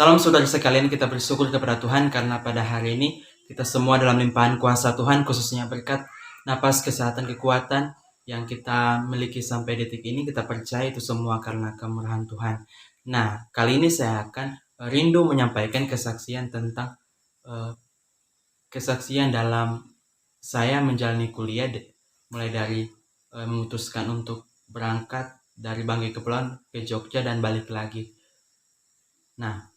Salam saudara sekalian, kita bersyukur kepada Tuhan karena pada hari ini kita semua dalam limpahan kuasa Tuhan, khususnya berkat napas, kesehatan, kekuatan yang kita miliki sampai detik ini. Kita percaya itu semua karena kemurahan Tuhan. Nah, kali ini saya akan rindu menyampaikan kesaksian tentang kesaksian dalam saya menjalani kuliah, mulai dari memutuskan untuk berangkat dari Banggai Kepulauan ke Jogja dan balik lagi. Nah,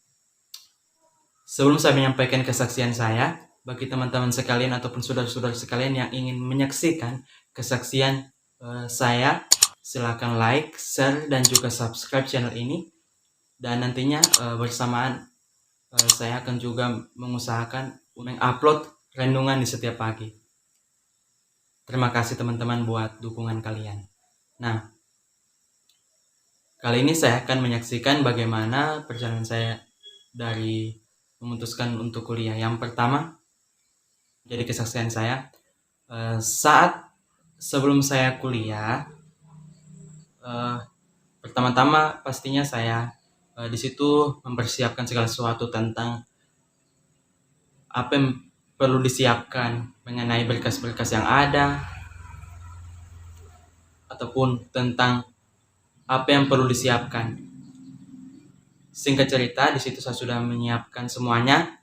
sebelum saya menyampaikan kesaksian saya, bagi teman-teman sekalian ataupun saudara-saudara sekalian yang ingin menyaksikan kesaksian saya, silakan like, share, dan juga subscribe channel ini. Dan nantinya bersamaan saya akan juga mengusahakan mengupload renungan di setiap pagi. Terima kasih teman-teman buat dukungan kalian. Nah, kali ini saya akan menyaksikan bagaimana perjalanan saya dari memutuskan untuk kuliah. Yang pertama, jadi kesaksian saya saat sebelum saya kuliah, pertama-tama pastinya saya di situ mempersiapkan segala sesuatu tentang apa yang perlu disiapkan mengenai berkas-berkas yang ada, ataupun tentang apa yang perlu disiapkan. Singkat cerita, di situ saya sudah menyiapkan semuanya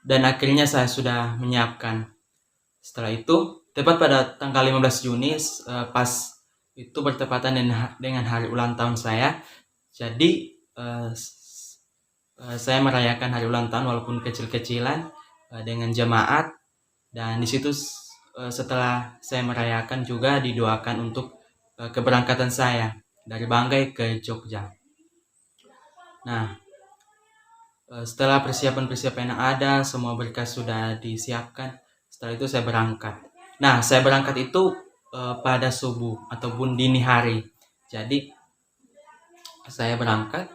dan akhirnya saya sudah menyiapkan. Setelah itu, tepat pada tanggal 15 Juni, pas itu bertepatan dengan hari ulang tahun saya. Jadi, saya merayakan hari ulang tahun walaupun kecil-kecilan dengan jemaat. Dan di situ setelah saya merayakan juga didoakan untuk keberangkatan saya dari Banggai ke Jogja. Nah, setelah persiapan-persiapan yang ada, semua berkas sudah disiapkan. Setelah itu saya berangkat. Nah, saya berangkat itu pada subuh ataupun dini hari. Jadi, saya berangkat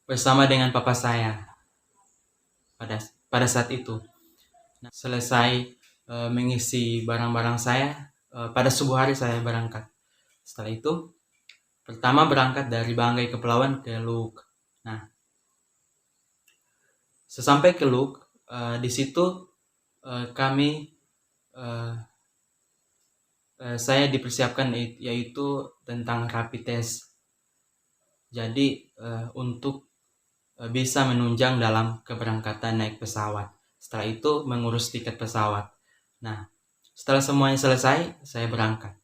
bersama dengan papa saya pada saat itu. Nah, selesai mengisi barang-barang saya, pada subuh hari saya berangkat. Setelah itu, pertama berangkat dari Banggai Kepulauan ke Luwuk. Nah, sesampai ke Luwuk, di situ kami saya dipersiapkan yaitu tentang rapid test. Jadi untuk bisa menunjang dalam keberangkatan naik pesawat. Setelah itu mengurus tiket pesawat. Nah, setelah semuanya selesai, saya berangkat.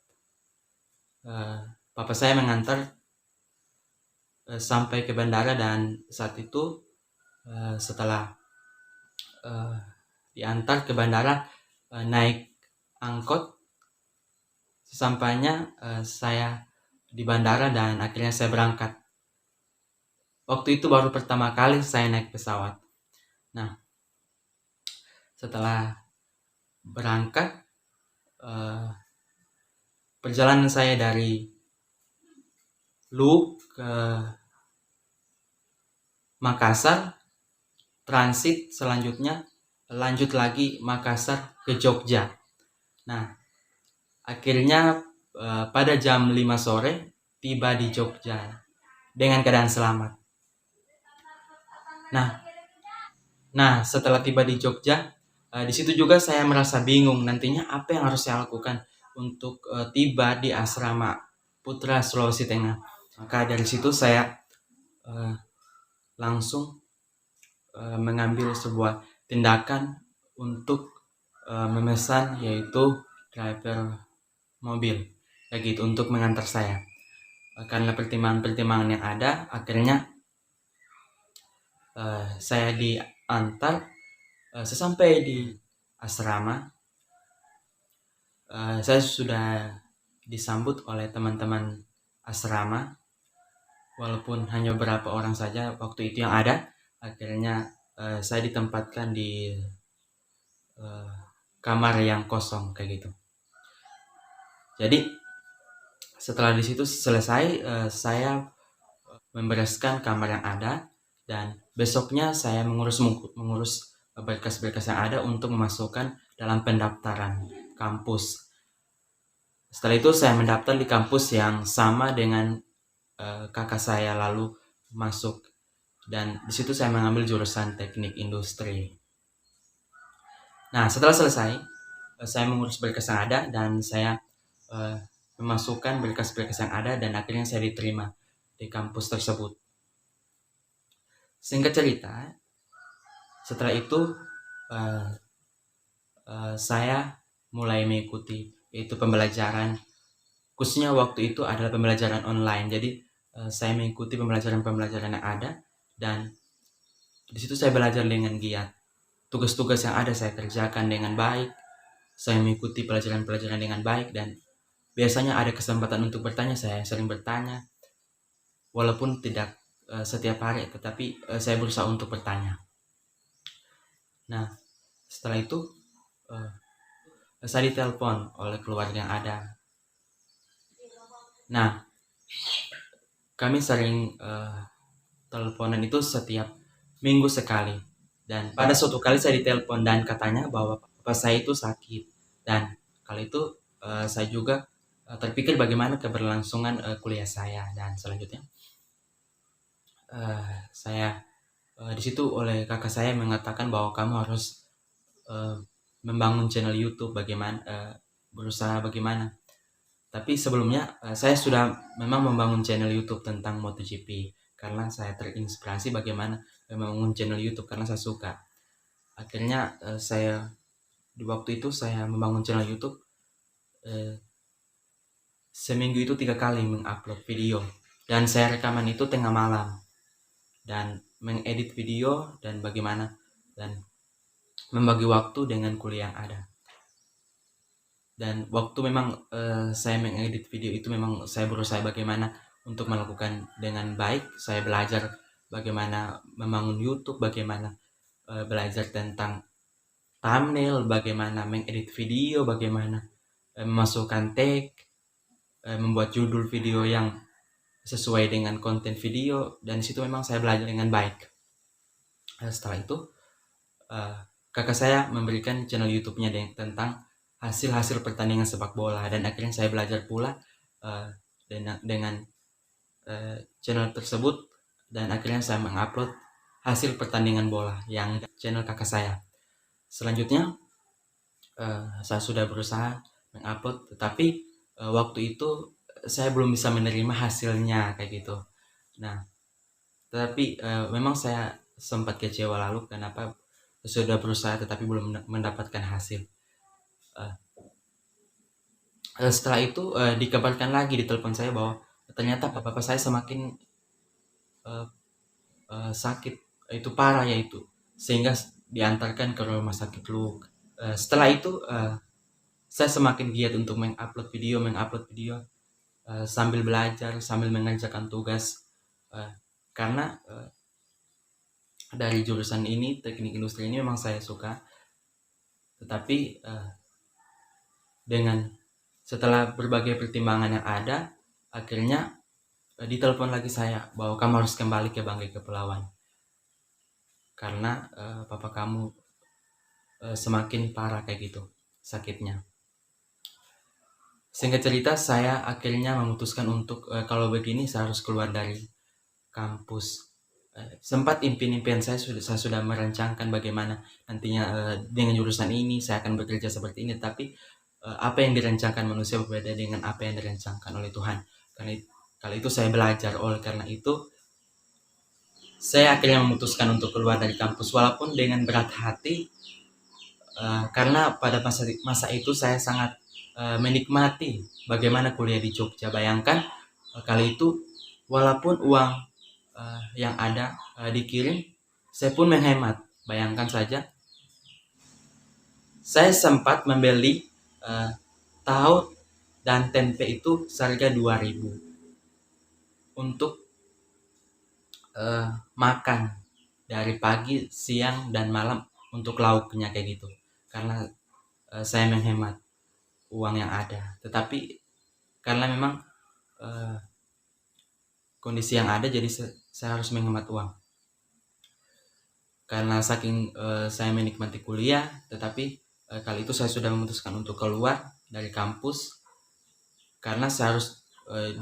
Papa saya mengantar sampai ke bandara dan saat itu setelah diantar ke bandara, naik angkot. Sesampainya saya di bandara dan akhirnya saya berangkat. Waktu itu baru pertama kali saya naik pesawat. Nah, setelah berangkat, perjalanan saya dari Luwuk ke Makassar, transit selanjutnya lanjut lagi Makassar ke Jogja. Nah, akhirnya pada jam 5 sore tiba di Jogja dengan keadaan selamat. Nah, setelah tiba di Jogja, di situ juga saya merasa bingung nantinya apa yang harus saya lakukan untuk tiba di asrama Putra Sulawesi Tengah. Maka dari situ saya langsung mengambil sebuah tindakan untuk memesan, yaitu driver mobil kayak gitu untuk mengantar saya. Karena pertimbangan-pertimbangan yang ada, akhirnya saya diantar. Sesampai di asrama, saya sudah disambut oleh teman-teman asrama, walaupun hanya beberapa orang saja waktu itu yang ada. Akhirnya saya ditempatkan di kamar yang kosong kayak gitu. Jadi setelah di situ selesai, saya membereskan kamar yang ada dan besoknya saya mengurus berkas-berkas yang ada untuk memasukkan dalam pendaftaran kampus. Setelah itu saya mendaftar di kampus yang sama dengan kakak saya lalu masuk, dan di situ saya mengambil jurusan teknik industri. Nah, setelah selesai, saya mengurus berkas yang ada dan saya memasukkan berkas-berkas yang ada, dan akhirnya saya diterima di kampus tersebut. Singkat cerita, setelah itu saya mulai mengikuti itu pembelajaran, khususnya waktu itu adalah pembelajaran online. Jadi saya mengikuti pembelajaran yang ada, dan di situ saya belajar dengan giat. Tugas-tugas yang ada saya kerjakan dengan baik, saya mengikuti pelajaran-pelajaran dengan baik, dan biasanya ada kesempatan untuk bertanya, saya sering bertanya, walaupun tidak setiap hari, tetapi saya berusaha untuk bertanya. Nah, setelah itu saya ditelepon oleh keluarga yang ada. Nah, kami sering teleponan itu setiap minggu sekali. Dan pada suatu kali saya ditelepon dan katanya bahwa bapak saya itu sakit. Dan kali itu saya juga terpikir bagaimana keberlangsungan kuliah saya. Dan selanjutnya saya di situ oleh kakak saya mengatakan bahwa kamu harus membangun channel YouTube, bagaimana berusaha bagaimana. Tapi sebelumnya saya sudah memang membangun channel YouTube tentang MotoGP, karena saya terinspirasi bagaimana membangun channel YouTube karena saya suka. Akhirnya saya di waktu itu saya membangun channel YouTube, seminggu itu 3 kali mengupload video, dan saya rekaman itu tengah malam dan mengedit video dan bagaimana, dan membagi waktu dengan kuliah yang ada. Dan waktu memang saya mengedit video itu memang saya berusaha bagaimana untuk melakukan dengan baik. Saya belajar bagaimana membangun YouTube, bagaimana belajar tentang thumbnail, bagaimana mengedit video, bagaimana memasukkan tag, membuat judul video yang sesuai dengan konten video, dan situ memang saya belajar dengan baik. Setelah itu kakak saya memberikan channel YouTube-nya tentang hasil-hasil pertandingan sepak bola, dan akhirnya saya belajar pula dengan channel tersebut, dan akhirnya saya mengupload hasil pertandingan bola yang channel kakak saya. Selanjutnya saya sudah berusaha mengupload, tetapi waktu itu saya belum bisa menerima hasilnya kayak gitu. Nah, tetapi memang saya sempat kecewa lalu, kenapa sudah berusaha tetapi belum mendapatkan hasil. Setelah itu dikabarkan lagi di telepon saya bahwa ternyata bapak saya semakin sakit, itu parah yaitu, sehingga diantarkan ke rumah sakit Luke. Setelah itu saya semakin giat untuk mengupload video sambil belajar, sambil mengerjakan tugas, karena dari jurusan ini, teknik industri ini, memang saya suka. Tetapi dengan setelah berbagai pertimbangan yang ada, akhirnya ditelepon lagi saya bahwa kamu harus kembali ke Banggai Kepulauan karena papa kamu semakin parah kayak gitu sakitnya. Singkat cerita, saya akhirnya memutuskan untuk kalau begini saya harus keluar dari kampus. Sempat impian-impian saya sudah merancangkan bagaimana nantinya dengan jurusan ini saya akan bekerja seperti ini, tapi apa yang dirancangkan manusia berbeda dengan apa yang dirancangkan oleh Tuhan. Karena kali itu saya belajar, oleh karena itu saya akhirnya memutuskan untuk keluar dari kampus walaupun dengan berat hati, karena pada masa itu saya sangat menikmati bagaimana kuliah di Jogja. Bayangkan kali itu walaupun uang yang ada dikirim, saya pun menghemat. Bayangkan saja, saya sempat membeli tahu dan tempe itu seharga 2.000 untuk makan dari pagi, siang, dan malam untuk lauknya kayak gitu. Karena saya menghemat uang yang ada. Tetapi karena memang kondisi yang ada, jadi saya harus menghemat uang. Karena saking saya menikmati kuliah, tetapi kali itu saya sudah memutuskan untuk keluar dari kampus karena saya harus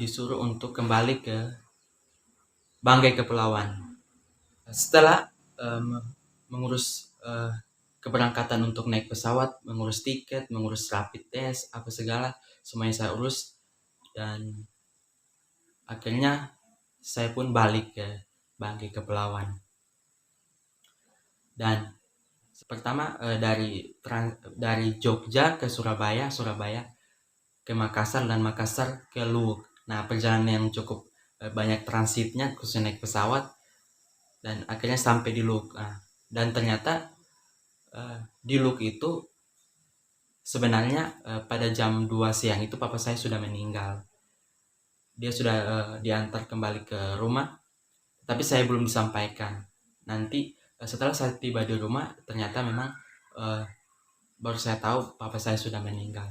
disuruh untuk kembali ke Banggai Kepulauan. Setelah mengurus keberangkatan untuk naik pesawat, mengurus tiket, mengurus rapid test, apa segala, semuanya saya urus, dan akhirnya saya pun balik ke Banggai Kepulauan. Dan pertama dari Jogja ke Surabaya, Surabaya ke Makassar, dan Makassar ke Luwuk. Nah, perjalanan yang cukup banyak transitnya, khususnya naik pesawat, dan akhirnya sampai di Luwuk. Dan ternyata di Luwuk itu sebenarnya pada jam 2 siang itu papa saya sudah meninggal. Dia sudah diantar kembali ke rumah, tapi saya belum disampaikan. Nanti setelah saya tiba di rumah, ternyata memang baru saya tahu papa saya sudah meninggal.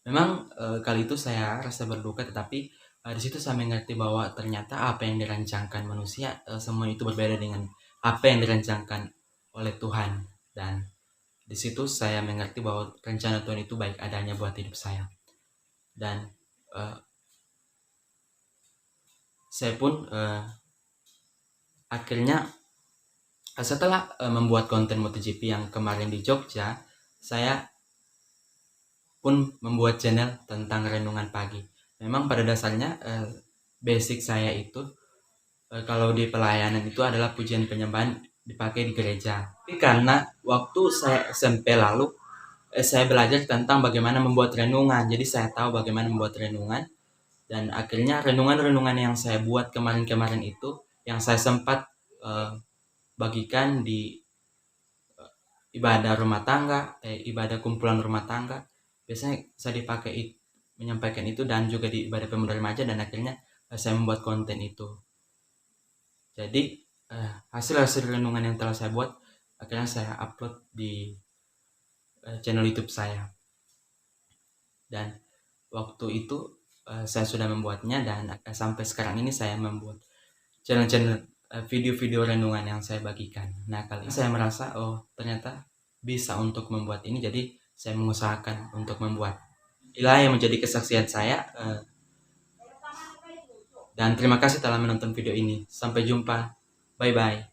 Memang kali itu saya rasa berduka, tetapi di situ saya mengerti bahwa ternyata apa yang dirancangkan manusia semua itu berbeda dengan apa yang dirancangkan oleh Tuhan. Dan di situ saya mengerti bahwa rencana Tuhan itu baik adanya buat hidup saya. Dan saya pun akhirnya setelah membuat konten MotoGP yang kemarin di Jogja, saya pun membuat channel tentang renungan pagi. Memang pada dasarnya basic saya itu kalau di pelayanan itu adalah pujian penyembahan dipakai di gereja. Tapi karena waktu saya SMP lalu saya belajar tentang bagaimana membuat renungan, jadi saya tahu bagaimana membuat renungan. Dan akhirnya renungan-renungan yang saya buat kemarin-kemarin itu, yang saya sempat bagikan di ibadah rumah tangga, ibadah kumpulan rumah tangga, biasanya saya dipakai menyampaikan itu, dan juga di ibadah pemuda remaja, dan akhirnya saya membuat konten itu. Jadi hasil-hasil renungan yang telah saya buat akhirnya saya upload di channel YouTube saya. Dan waktu itu saya sudah membuatnya, dan sampai sekarang ini saya membuat channel-channel video-video renungan yang saya bagikan. Nah, kali ini saya merasa ternyata bisa untuk membuat ini, jadi saya mengusahakan untuk membuat. Inilah yang menjadi kesaksian saya, dan terima kasih telah menonton video ini. Sampai jumpa, bye bye.